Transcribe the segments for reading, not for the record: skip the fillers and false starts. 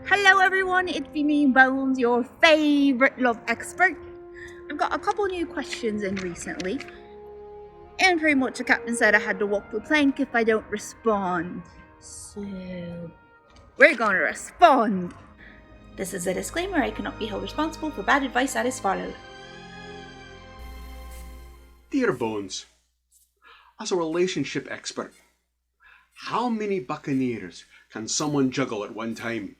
Hello everyone, it's me Bones, your favourite love expert. I've got a couple new questions in recently, and pretty much the captain said I had to walk the plank if I don't respond. So, we're gonna respond. This is a disclaimer, I cannot be held responsible for bad advice that is followed. Dear Bones, as a relationship expert, how many buccaneers can someone juggle at one time?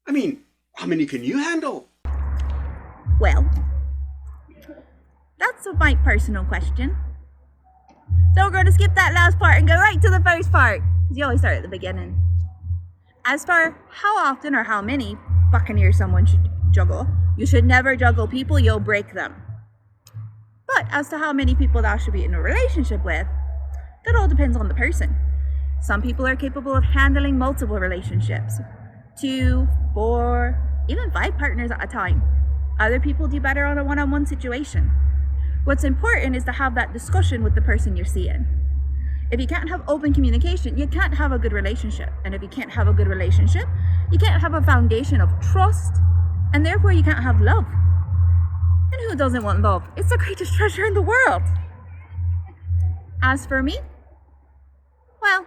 I mean, how many can you handle? Well, that's my personal question. So we're going to skip that last part and go right to the first part, because you always start at the beginning. As for how often or how many buccaneers someone should juggle, you should never juggle people, you'll break them. But as to how many people thou should be in a relationship with, that all depends on the person. Some people are capable of handling multiple relationships, 2, 4, even 5 partners at a time. Other people do better on a one-on-one situation. What's important is to have that discussion with the person you're seeing. If you can't have open communication, you can't have a good relationship. And if you can't have a good relationship, you can't have a foundation of trust, and therefore you can't have love. And who doesn't want love? It's the greatest treasure in the world. As for me, well,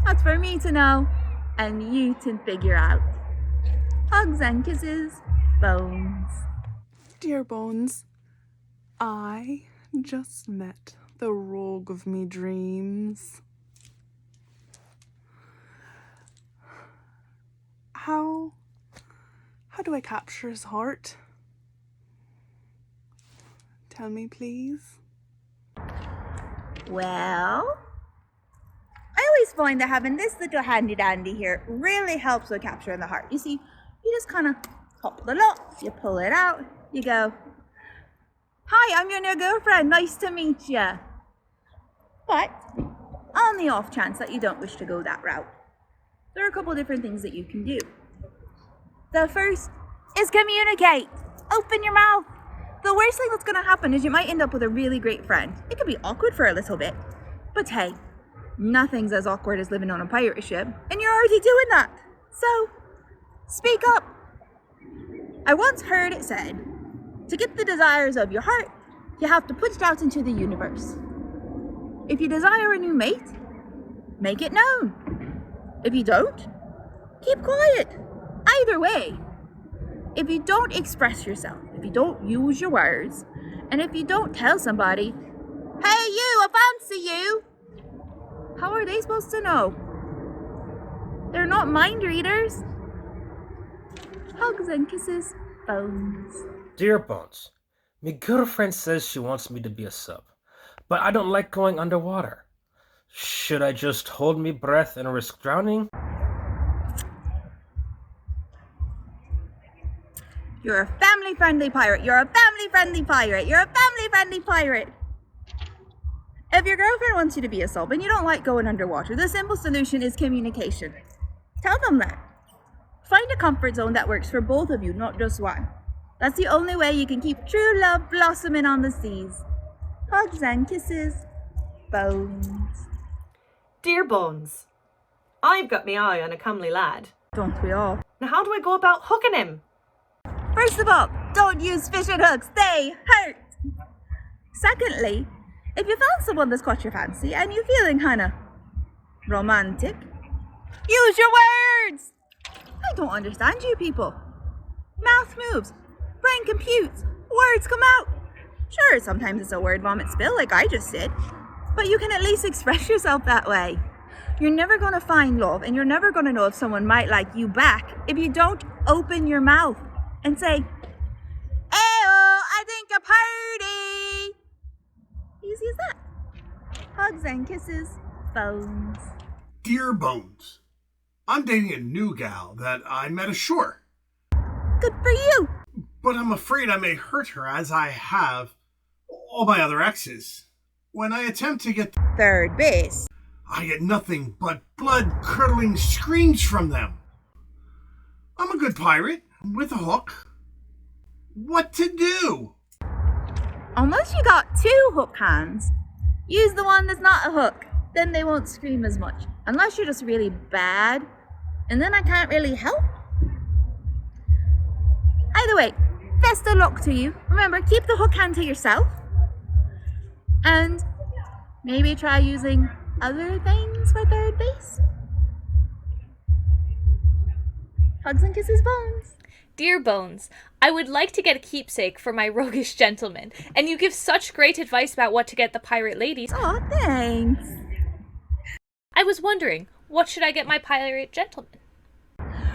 that's for me to know, and you to figure out. Hugs and kisses, Bones. Dear Bones, I just met the rogue of me dreams. How do I capture his heart? Tell me, please. Well, I always find that having this little handy dandy here really helps with capturing the heart. You see, you just kind of pop the lock, you pull it out, you go, "Hi, I'm your new girlfriend, nice to meet you." But on the off chance that you don't wish to go that route, there are a couple different things that you can do. The first is communicate. Open your mouth. The worst thing that's going to happen is you might end up with a really great friend. It could be awkward for a little bit, but hey, nothing's as awkward as living on a pirate ship, and you're already doing that. So, speak up. I once heard it said, to get the desires of your heart, you have to put it out into the universe. If you desire a new mate, make it known. If you don't, keep quiet. Either way, if you don't express yourself, if you don't use your words, and if you don't tell somebody, "Hey you, I fancy you," how are they supposed to know? They're not mind readers. Hugs and kisses, Bones. Dear Bones, my girlfriend says she wants me to be a sub, but I don't like going underwater. Should I just hold my breath and risk drowning? You're a family-friendly pirate. You're a family-friendly pirate. You're a family-friendly pirate. If your girlfriend wants you to be a sub and you don't like going underwater, the simple solution is communication. Tell them that. Find a comfort zone that works for both of you, not just one. That's the only way you can keep true love blossoming on the seas. Hugs and kisses, Bones. Dear Bones, I've got my eye on a comely lad. Don't we all? Now how do I go about hooking him? First of all, don't use fishing hooks. They hurt. Secondly, if you found someone that's caught your fancy and you're feeling kind of romantic, use your words. I don't understand you people. Mouth moves, brain computes, words come out. Sure, sometimes it's a word vomit spill like I just did, but you can at least express yourself that way. You're never going to find love, and you're never going to know if someone might like you back if you don't open your mouth and say, "Ayo, I think a party." Easy as that. Hugs and kisses, Bones. Dear Bones, I'm dating a new gal that I met ashore, Good for you. but I'm afraid I may hurt her as I have all my other exes. When I attempt to get Third base. I get nothing but blood-curdling screams from them. I'm a good pirate with a hook. What to do? Unless you got 2 hook hands, use the one that's not a hook. Then they won't scream as much. Unless you're just really bad, and then I can't really help. By the way, best of luck to you. Remember, keep the hook hand to yourself. And maybe try using other things for third base. Hugs and kisses, Bones. Dear Bones, I would like to get a keepsake for my roguish gentleman, and you give such great advice about what to get the pirate ladies. Aw, thanks. I was wondering, what should I get my pirate gentleman?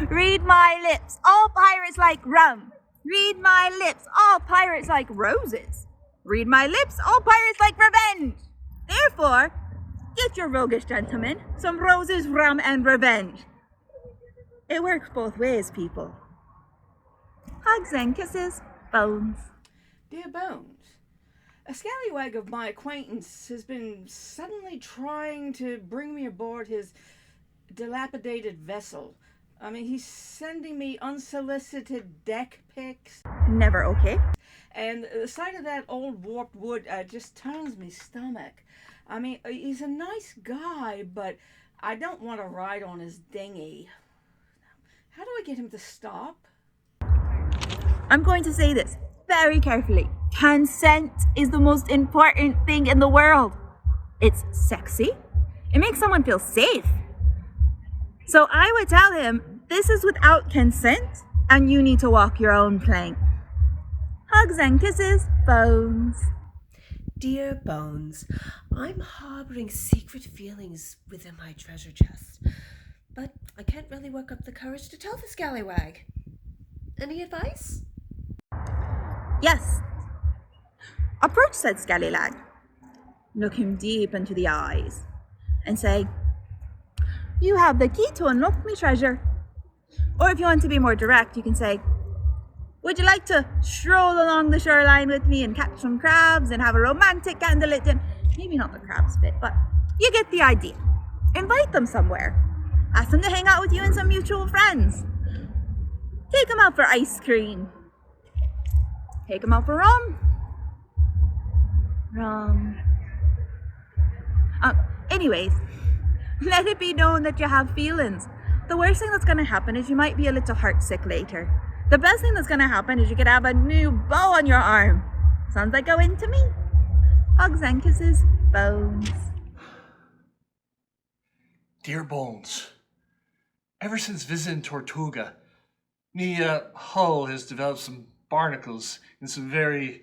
Read my lips, all pirates like rum. Read my lips, all pirates like roses. Read my lips, all pirates like revenge. Therefore, get your roguish gentleman some roses, rum, and revenge. It works both ways, people. Hugs and kisses, Bones. Dear Bones, a scallywag of my acquaintance has been suddenly trying to bring me aboard his dilapidated vessel. I mean, he's sending me unsolicited deck pics. Never okay. And the sight of that old warped wood just turns me stomach. I mean, he's a nice guy, but I don't want to ride on his dinghy. How do I get him to stop? I'm going to say this very carefully. Consent is the most important thing in the world. It's sexy. It makes someone feel safe. So I would tell him, this is without consent, and you need to walk your own plank. Hugs and kisses, Bones. Dear Bones, I'm harboring secret feelings within my treasure chest, but I can't really work up the courage to tell the scallywag. Any advice? Yes. Approach said scallywag. Look him deep into the eyes and say, you have the key to unlock me treasure. Or if you want to be more direct, you can say, would you like to stroll along the shoreline with me and catch some crabs and have a romantic candlelit dinner? Maybe not the crabs bit, but you get the idea. Invite them somewhere. Ask them to hang out with you and some mutual friends. Take them out for ice cream. Take them out for rum. Anyways, let it be known that you have feelings. The worst thing that's going to happen is you might be a little heartsick later. The best thing that's going to happen is you could have a new bow on your arm. Sounds like a win to me. Hugs and kisses, Bones. Dear Bones, ever since visiting Tortuga, me hull has developed some barnacles in some very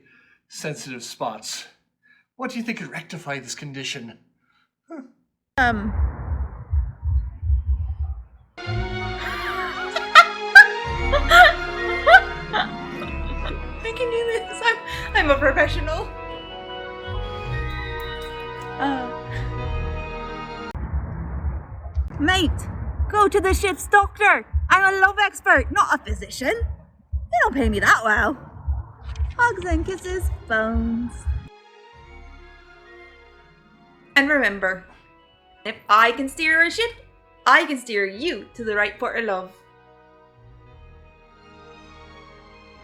sensitive spots. What do you think could rectify this condition? I can do this. I'm a professional. Mate, go to the ship's doctor. I'm a love expert, not a physician. They don't pay me that well. Hugs and kisses, Bones. And remember, if I can steer a ship, I can steer you to the right port of love.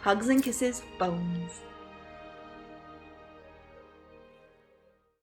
Hugs and kisses, Bones.